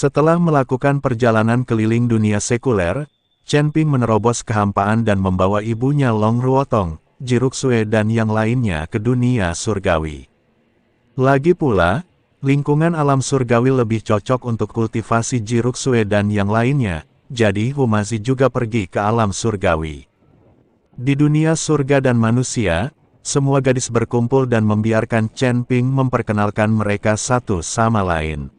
Setelah melakukan perjalanan keliling dunia sekuler, Chen Ping menerobos kehampaan dan membawa ibunya Long Ruotong, Jiruksue dan yang lainnya ke dunia surgawi. Lagi pula, lingkungan alam surgawi lebih cocok untuk kultivasi Jiruksue dan yang lainnya, jadi Humazi juga pergi ke alam surgawi. Di dunia surga dan manusia, semua gadis berkumpul dan membiarkan Chen Ping memperkenalkan mereka satu sama lain.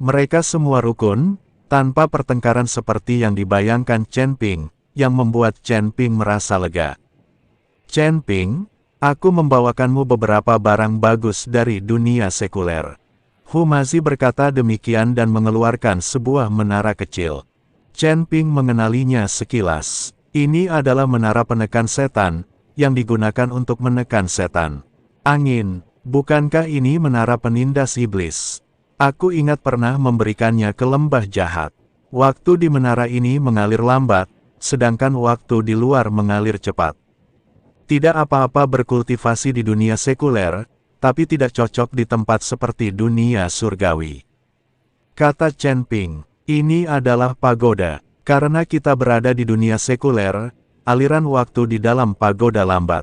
Mereka semua rukun, tanpa pertengkaran seperti yang dibayangkan Chen Ping, yang membuat Chen Ping merasa lega. Chen Ping, aku membawakanmu beberapa barang bagus dari dunia sekuler. Humazi berkata demikian dan mengeluarkan sebuah menara kecil. Chen Ping mengenalinya sekilas. Ini adalah menara penekan setan, yang digunakan untuk menekan setan. Angin, bukankah ini menara penindas iblis? Aku ingat pernah memberikannya ke lembah jahat. Waktu di menara ini mengalir lambat, sedangkan waktu di luar mengalir cepat. Tidak apa-apa berkultivasi di dunia sekuler, tapi tidak cocok di tempat seperti dunia surgawi. Kata Chen Ping, ini adalah pagoda. Karena kita berada di dunia sekuler, aliran waktu di dalam pagoda lambat.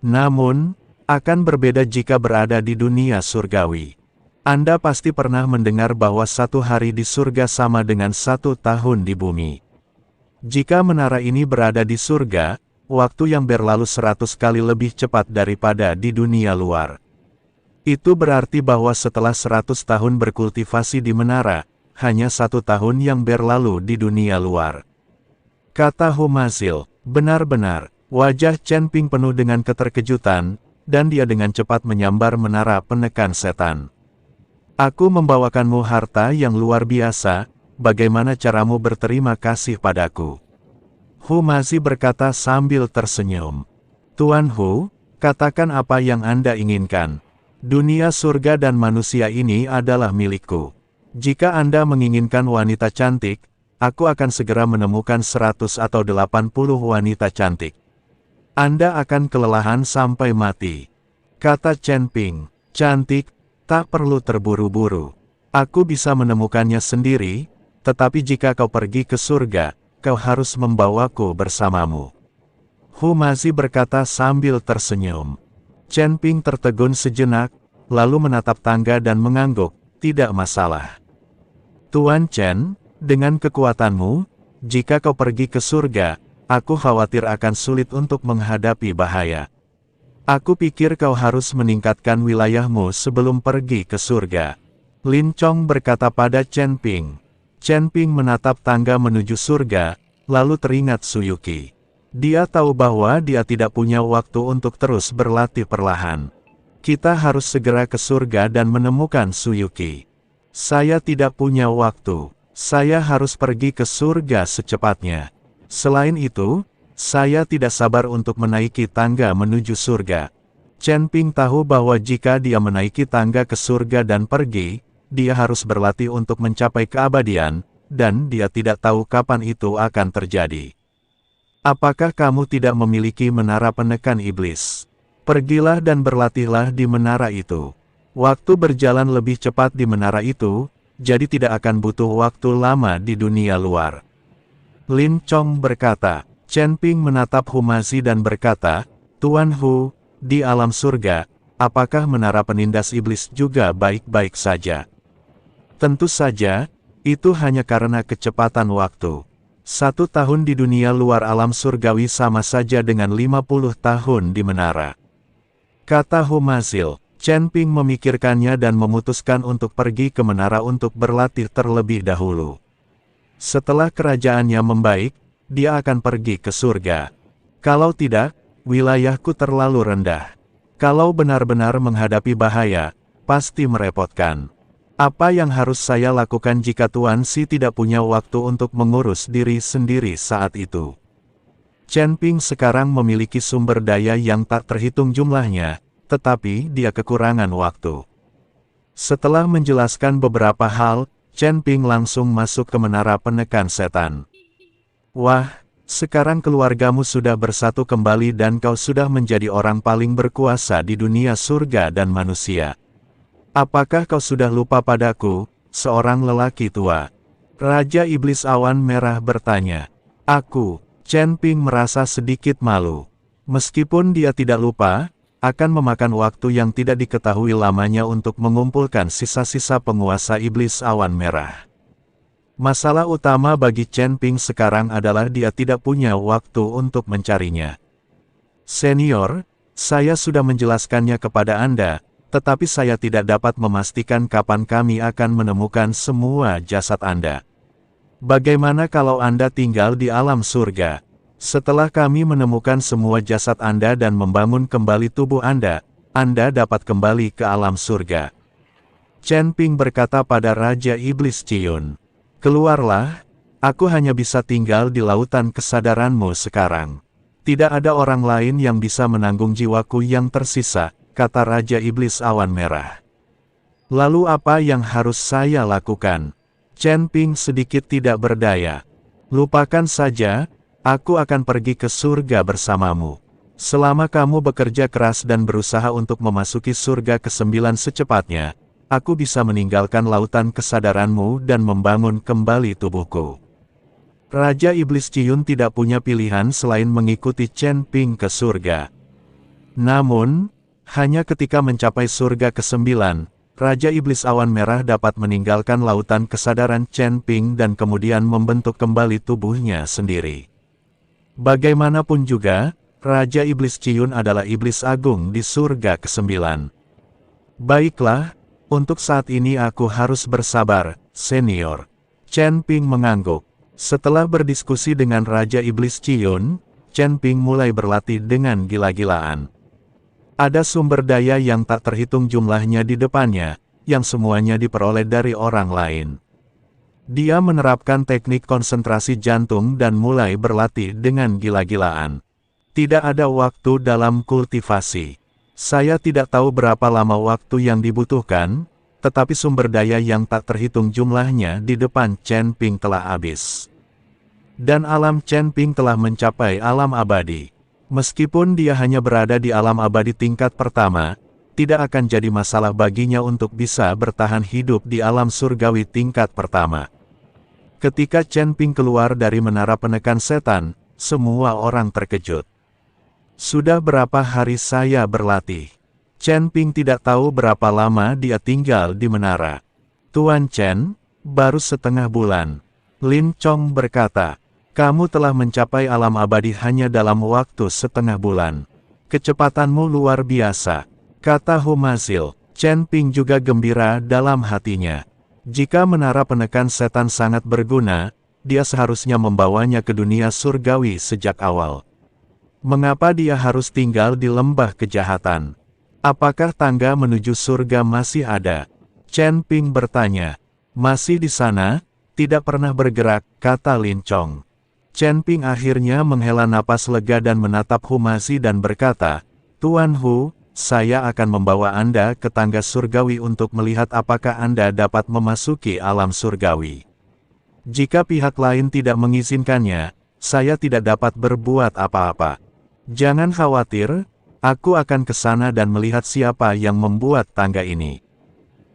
Namun, akan berbeda jika berada di dunia surgawi. Anda pasti pernah mendengar bahwa satu hari di surga sama dengan 1 tahun di bumi. Jika menara ini berada di surga, waktu yang berlalu 100 kali lebih cepat daripada di dunia luar. Itu berarti bahwa setelah 100 tahun berkultivasi di menara, hanya 1 tahun yang berlalu di dunia luar. Kata Humazil, benar-benar, wajah Chen Ping penuh dengan keterkejutan, dan dia dengan cepat menyambar menara penekan setan. Aku membawakanmu harta yang luar biasa, bagaimana caramu berterima kasih padaku? Humazi berkata sambil tersenyum. Tuan Hu, katakan apa yang Anda inginkan. Dunia surga dan manusia ini adalah milikku. Jika Anda menginginkan wanita cantik, aku akan segera menemukan 100 atau 80 wanita cantik. Anda akan kelelahan sampai mati. Kata Chen Ping, cantik, tak perlu terburu-buru. Aku bisa menemukannya sendiri, tetapi jika kau pergi ke surga, kau harus membawaku bersamamu. Humazi berkata sambil tersenyum. Chen Ping tertegun sejenak, lalu menatap tangga dan mengangguk, tidak masalah. Tuan Chen, dengan kekuatanmu, jika kau pergi ke surga, aku khawatir akan sulit untuk menghadapi bahaya. Aku pikir kau harus meningkatkan wilayahmu sebelum pergi ke surga. Lin Chong berkata pada Chen Ping. Chen Ping menatap tangga menuju surga, lalu teringat Suyuki. Dia tahu bahwa dia tidak punya waktu untuk terus berlatih perlahan. Kita harus segera ke surga dan menemukan Suyuki. Saya tidak punya waktu. Saya harus pergi ke surga secepatnya. Selain itu, saya tidak sabar untuk menaiki tangga menuju surga. Chen Ping tahu bahwa jika dia menaiki tangga ke surga dan pergi, dia harus berlatih untuk mencapai keabadian, dan dia tidak tahu kapan itu akan terjadi. Apakah kamu tidak memiliki menara penekan iblis? Pergilah dan berlatihlah di menara itu. Waktu berjalan lebih cepat di menara itu, jadi tidak akan butuh waktu lama di dunia luar. Lin Chong berkata. Chen Ping menatap Humazi dan berkata, Tuan Hu, di alam surga, apakah menara penindas iblis juga baik-baik saja? Tentu saja, itu hanya karena kecepatan waktu. 1 tahun di dunia luar alam surgawi sama saja dengan 50 tahun di menara. Kata Humazil. Chen Ping memikirkannya dan memutuskan untuk pergi ke menara untuk berlatih terlebih dahulu. Setelah kerajaannya membaik, dia akan pergi ke surga. Kalau tidak, wilayahku terlalu rendah. Kalau benar-benar menghadapi bahaya, pasti merepotkan. Apa yang harus saya lakukan jika Tuan Si tidak punya waktu untuk mengurus diri sendiri saat itu? Chen Ping sekarang memiliki sumber daya yang tak terhitung jumlahnya, tetapi dia kekurangan waktu. Setelah menjelaskan beberapa hal, Chen Ping langsung masuk ke menara penekan setan. Wah, sekarang keluargamu sudah bersatu kembali dan kau sudah menjadi orang paling berkuasa di dunia surga dan manusia. Apakah kau sudah lupa padaku, seorang lelaki tua. Raja Iblis Awan Merah bertanya. Chen Ping merasa sedikit malu. Meskipun dia tidak lupa, akan memakan waktu yang tidak diketahui lamanya untuk mengumpulkan sisa-sisa penguasa Iblis Awan Merah. Masalah utama bagi Chen Ping sekarang adalah dia tidak punya waktu untuk mencarinya. Senior, saya sudah menjelaskannya kepada Anda, tetapi saya tidak dapat memastikan kapan kami akan menemukan semua jasad Anda. Bagaimana kalau Anda tinggal di alam surga? Setelah kami menemukan semua jasad Anda dan membangun kembali tubuh Anda dapat kembali ke alam surga. Chen Ping berkata pada Raja Iblis Ciyun. Keluarlah, aku hanya bisa tinggal di lautan kesadaranmu sekarang. Tidak ada orang lain yang bisa menanggung jiwaku yang tersisa, kata Raja Iblis Awan Merah. Lalu apa yang harus saya lakukan? Chen Ping sedikit tidak berdaya. Lupakan saja, aku akan pergi ke surga bersamamu. Selama kamu bekerja keras dan berusaha untuk memasuki surga ke-9 secepatnya, aku bisa meninggalkan lautan kesadaranmu dan membangun kembali tubuhku. Raja Iblis Ciyun tidak punya pilihan selain mengikuti Chen Ping ke surga. Namun, hanya ketika mencapai surga ke-9, Raja Iblis Awan Merah dapat meninggalkan lautan kesadaran Chen Ping dan kemudian membentuk kembali tubuhnya sendiri. Bagaimanapun juga, Raja Iblis Ciyun adalah iblis agung di surga ke-9. Baiklah, untuk saat ini aku harus bersabar, senior. Chen Ping mengangguk. Setelah berdiskusi dengan Raja Iblis Ciyun, Chen Ping mulai berlatih dengan gila-gilaan. Ada sumber daya yang tak terhitung jumlahnya di depannya, yang semuanya diperoleh dari orang lain. Dia menerapkan teknik konsentrasi jantung dan mulai berlatih dengan gila-gilaan. Tidak ada waktu dalam kultivasi. Saya tidak tahu berapa lama waktu yang dibutuhkan, tetapi sumber daya yang tak terhitung jumlahnya di depan Chen Ping telah habis. Dan alam Chen Ping telah mencapai alam abadi. Meskipun dia hanya berada di alam abadi tingkat pertama, tidak akan jadi masalah baginya untuk bisa bertahan hidup di alam surgawi tingkat pertama. Ketika Chen Ping keluar dari menara penekan setan, semua orang terkejut. Sudah berapa hari saya berlatih? Chen Ping tidak tahu berapa lama dia tinggal di menara. Tuan Chen, baru setengah bulan. Lin Chong berkata. Kamu telah mencapai alam abadi hanya dalam waktu setengah bulan. Kecepatanmu luar biasa, kata Humazil. Chen Ping juga gembira dalam hatinya. Jika menara penekan setan sangat berguna, dia seharusnya membawanya ke dunia surgawi sejak awal. Mengapa dia harus tinggal di lembah kejahatan? Apakah tangga menuju surga masih ada? Chen Ping bertanya. Masih di sana, tidak pernah bergerak, kata Lin Chong. Chen Ping akhirnya menghela napas lega dan menatap Humazi dan berkata, Tuan Hu, saya akan membawa Anda ke tangga surgawi untuk melihat apakah Anda dapat memasuki alam surgawi. Jika pihak lain tidak mengizinkannya, saya tidak dapat berbuat apa-apa. Jangan khawatir, aku akan ke sana dan melihat siapa yang membuat tangga ini.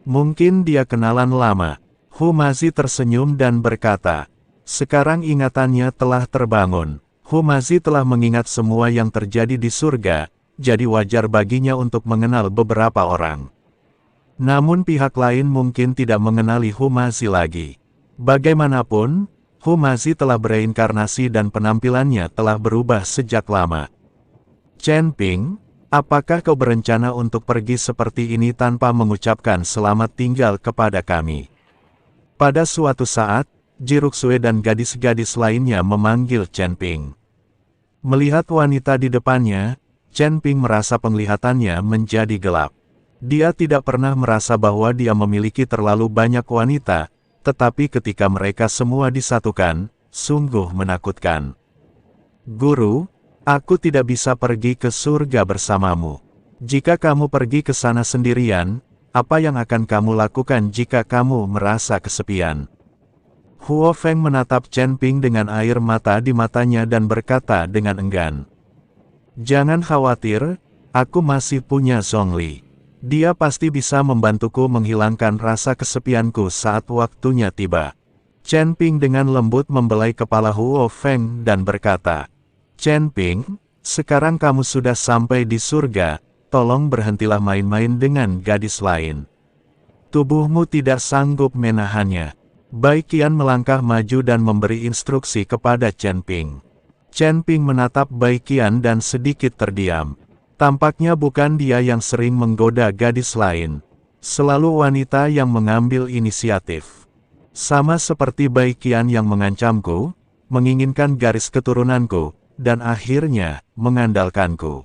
Mungkin dia kenalan lama. Humazi tersenyum dan berkata, sekarang ingatannya telah terbangun. Humazi telah mengingat semua yang terjadi di surga, jadi wajar baginya untuk mengenal beberapa orang. Namun pihak lain mungkin tidak mengenali Humazi lagi. Bagaimanapun, Humazi telah bereinkarnasi dan penampilannya telah berubah sejak lama. Chen Ping, apakah kau berencana untuk pergi seperti ini tanpa mengucapkan selamat tinggal kepada kami? Pada suatu saat, Jiruksue dan gadis-gadis lainnya memanggil Chen Ping. Melihat wanita di depannya, Chen Ping merasa penglihatannya menjadi gelap. Dia tidak pernah merasa bahwa dia memiliki terlalu banyak wanita, tetapi ketika mereka semua disatukan, sungguh menakutkan. Guru, aku tidak bisa pergi ke surga bersamamu. Jika kamu pergi ke sana sendirian, apa yang akan kamu lakukan jika kamu merasa kesepian? Huo Feng menatap Chen Ping dengan air mata di matanya dan berkata dengan enggan. Jangan khawatir, aku masih punya Zhongli. Dia pasti bisa membantuku menghilangkan rasa kesepianku saat waktunya tiba. Chen Ping dengan lembut membelai kepala Huo Feng dan berkata, Chen Ping, sekarang kamu sudah sampai di surga, tolong berhentilah main-main dengan gadis lain. Tubuhmu tidak sanggup menahannya. Bai Qian melangkah maju dan memberi instruksi kepada Chen Ping. Chen Ping menatap Bai Qian dan sedikit terdiam. Tampaknya bukan dia yang sering menggoda gadis lain. Selalu wanita yang mengambil inisiatif. Sama seperti Bai Qian yang mengancamku, menginginkan garis keturunanku, dan akhirnya mengandalkanku.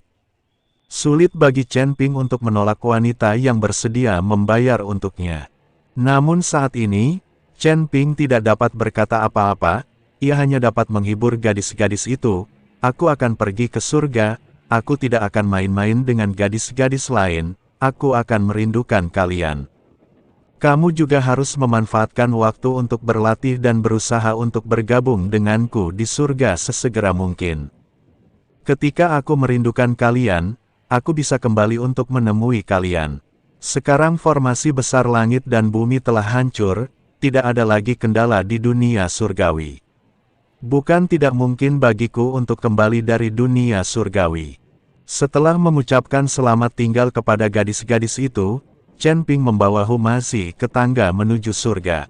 Sulit bagi Chen Ping untuk menolak wanita yang bersedia membayar untuknya. Namun saat ini, Chen Ping tidak dapat berkata apa-apa, ia hanya dapat menghibur gadis-gadis itu. Aku akan pergi ke surga, aku tidak akan main-main dengan gadis-gadis lain, aku akan merindukan kalian. Kamu juga harus memanfaatkan waktu untuk berlatih dan berusaha untuk bergabung denganku di surga sesegera mungkin. Ketika aku merindukan kalian, aku bisa kembali untuk menemui kalian. Sekarang formasi besar langit dan bumi telah hancur, tidak ada lagi kendala di dunia surgawi. Bukan tidak mungkin bagiku untuk kembali dari dunia surgawi. Setelah mengucapkan selamat tinggal kepada gadis-gadis itu, Chen Ping membawa Humazi ke tangga menuju surga.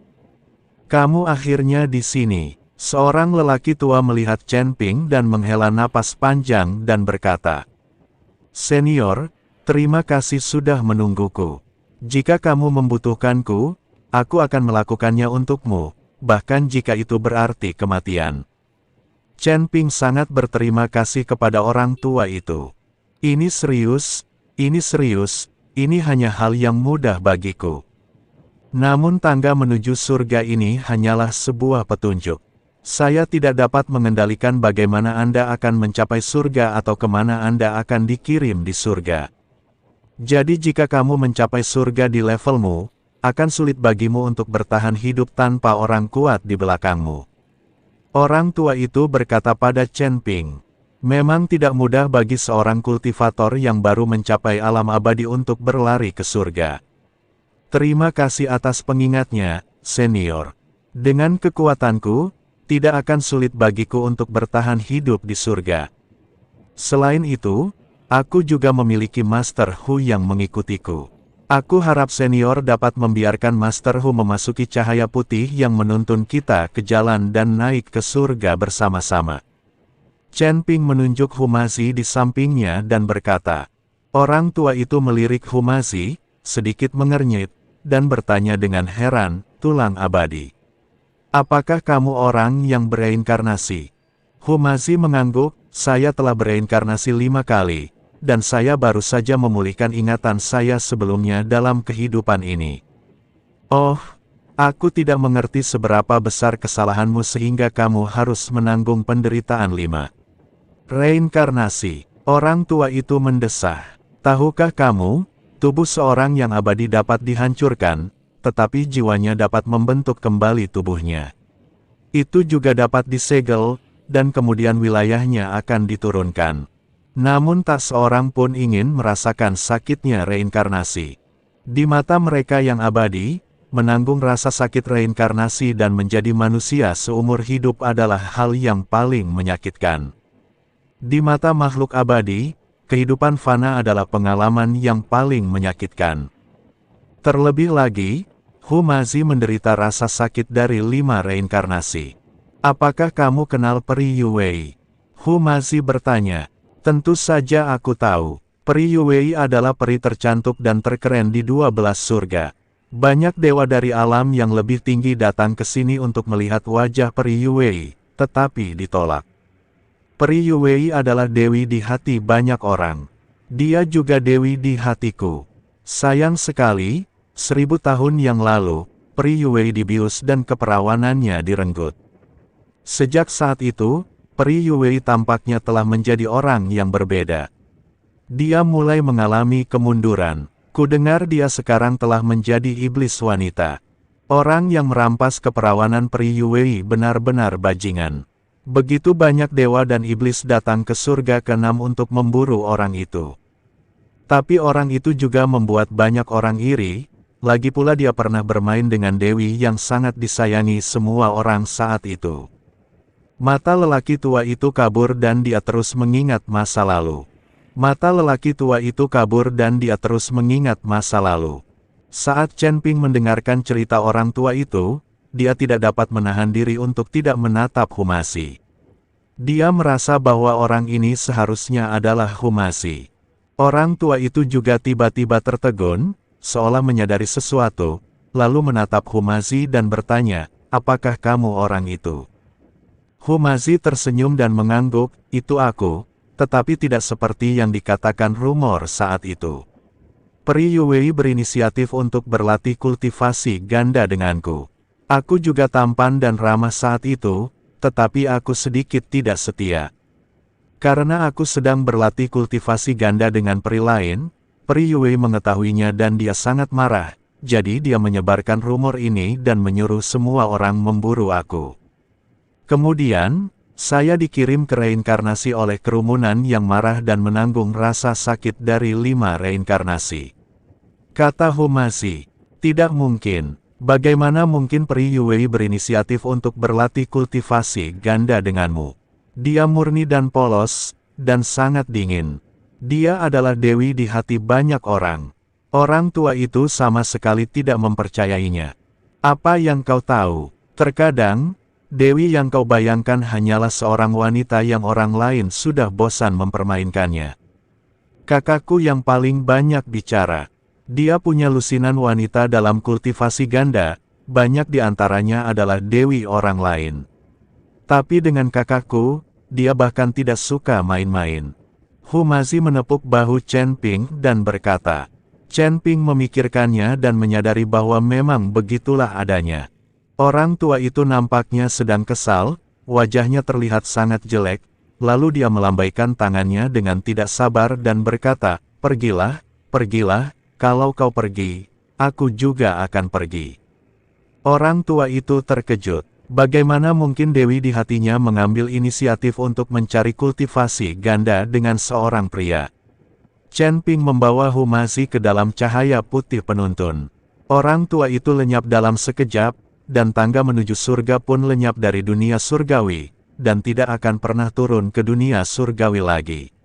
Kamu akhirnya di sini. Seorang lelaki tua melihat Chen Ping dan menghela napas panjang dan berkata, Senior, terima kasih sudah menungguku. Jika kamu membutuhkanku, aku akan melakukannya untukmu, bahkan jika itu berarti kematian. Chen Ping sangat berterima kasih kepada orang tua itu. Ini serius, ini hanya hal yang mudah bagiku. Namun tangga menuju surga ini hanyalah sebuah petunjuk. Saya tidak dapat mengendalikan bagaimana Anda akan mencapai surga atau kemana Anda akan dikirim di surga. Jadi jika kamu mencapai surga di levelmu, akan sulit bagimu untuk bertahan hidup tanpa orang kuat di belakangmu. Orang tua itu berkata pada Chen Ping, memang tidak mudah bagi seorang kultivator yang baru mencapai alam abadi untuk berlari ke surga. Terima kasih atas pengingatnya, senior. Dengan kekuatanku, tidak akan sulit bagiku untuk bertahan hidup di surga. Selain itu, aku juga memiliki Master Hu yang mengikutiku. Aku harap senior dapat membiarkan Master Hu memasuki cahaya putih yang menuntun kita ke jalan dan naik ke surga bersama-sama. Chen Ping menunjuk Humazi di sampingnya dan berkata, orang tua itu melirik Humazi, sedikit mengernyit, dan bertanya dengan heran, tulang abadi. Apakah kamu orang yang bereinkarnasi? Humazi mengangguk, saya telah bereinkarnasi 5 kali. Dan saya baru saja memulihkan ingatan saya sebelumnya dalam kehidupan ini. Oh, aku tidak mengerti seberapa besar kesalahanmu sehingga kamu harus menanggung penderitaan 5 reinkarnasi. Orang tua itu mendesah. Tahukah kamu, tubuh seorang yang abadi dapat dihancurkan, tetapi jiwanya dapat membentuk kembali tubuhnya. Itu juga dapat disegel, dan kemudian wilayahnya akan diturunkan. Namun tak seorang pun ingin merasakan sakitnya reinkarnasi. Di mata mereka yang abadi, menanggung rasa sakit reinkarnasi dan menjadi manusia seumur hidup adalah hal yang paling menyakitkan. Di mata makhluk abadi, kehidupan fana adalah pengalaman yang paling menyakitkan. Terlebih lagi, Humazi menderita rasa sakit dari 5 reinkarnasi. Apakah kamu kenal Peri Yuwei? Humazi bertanya. Tentu saja aku tahu, Peri Yuwei adalah peri tercantik dan terkeren di 12 surga. Banyak dewa dari alam yang lebih tinggi datang ke sini untuk melihat wajah Peri Yuwei, tetapi ditolak. Peri Yuwei adalah dewi di hati banyak orang. Dia juga dewi di hatiku. Sayang sekali, 1000 tahun yang lalu, Peri Yuwei dibius dan keperawanannya direnggut. Sejak saat itu, Peri Yuwei tampaknya telah menjadi orang yang berbeda. Dia mulai mengalami kemunduran. Kudengar dia sekarang telah menjadi iblis wanita. Orang yang merampas keperawanan Peri Yuwei benar-benar bajingan. Begitu banyak dewa dan iblis datang ke surga ke-6 untuk memburu orang itu. Tapi orang itu juga membuat banyak orang iri, lagi pula dia pernah bermain dengan Dewi yang sangat disayangi semua orang saat itu. Mata lelaki tua itu kabur dan dia terus mengingat masa lalu. Mata lelaki tua itu kabur dan dia terus mengingat masa lalu. Saat Chen Ping mendengarkan cerita orang tua itu, dia tidak dapat menahan diri untuk tidak menatap Humasi. Dia merasa bahwa orang ini seharusnya adalah Humasi. Orang tua itu juga tiba-tiba tertegun, seolah menyadari sesuatu, lalu menatap Humasi dan bertanya, "Apakah kamu orang itu?" Humasi tersenyum dan mengangguk, "Itu aku," tetapi tidak seperti yang dikatakan rumor saat itu. Pri Yuwei berinisiatif untuk berlatih kultivasi ganda denganku. Aku juga tampan dan ramah saat itu, tetapi aku sedikit tidak setia. Karena aku sedang berlatih kultivasi ganda dengan peri lain, Pri Yuwei mengetahuinya dan dia sangat marah, jadi dia menyebarkan rumor ini dan menyuruh semua orang memburu aku. Kemudian, saya dikirim ke reinkarnasi oleh kerumunan yang marah dan menanggung rasa sakit dari 5 reinkarnasi. Kata Humasi, "Tidak mungkin. Bagaimana mungkin Pri Yuwei berinisiatif untuk berlatih kultivasi ganda denganmu? Dia murni dan polos, dan sangat dingin. Dia adalah dewi di hati banyak orang." Orang tua itu sama sekali tidak mempercayainya. "Apa yang kau tahu? Terkadang, dewi yang kau bayangkan hanyalah seorang wanita yang orang lain sudah bosan mempermainkannya. Kakakku yang paling banyak bicara. Dia punya lusinan wanita dalam kultivasi ganda, banyak di antaranya adalah dewi orang lain. Tapi dengan kakakku, dia bahkan tidak suka main-main." Humasi menepuk bahu Chen Ping dan berkata. Chen Ping memikirkannya dan menyadari bahwa memang begitulah adanya. Orang tua itu nampaknya sedang kesal, wajahnya terlihat sangat jelek, lalu dia melambaikan tangannya dengan tidak sabar dan berkata, "Pergilah, pergilah. Kalau kau pergi, aku juga akan pergi." Orang tua itu terkejut. Bagaimana mungkin dewi di hatinya mengambil inisiatif untuk mencari kultivasi ganda dengan seorang pria? Chen Ping membawa Humasi ke dalam cahaya putih penuntun. Orang tua itu lenyap dalam sekejap, dan tangga menuju surga pun lenyap dari dunia surgawi, dan tidak akan pernah turun ke dunia surgawi lagi.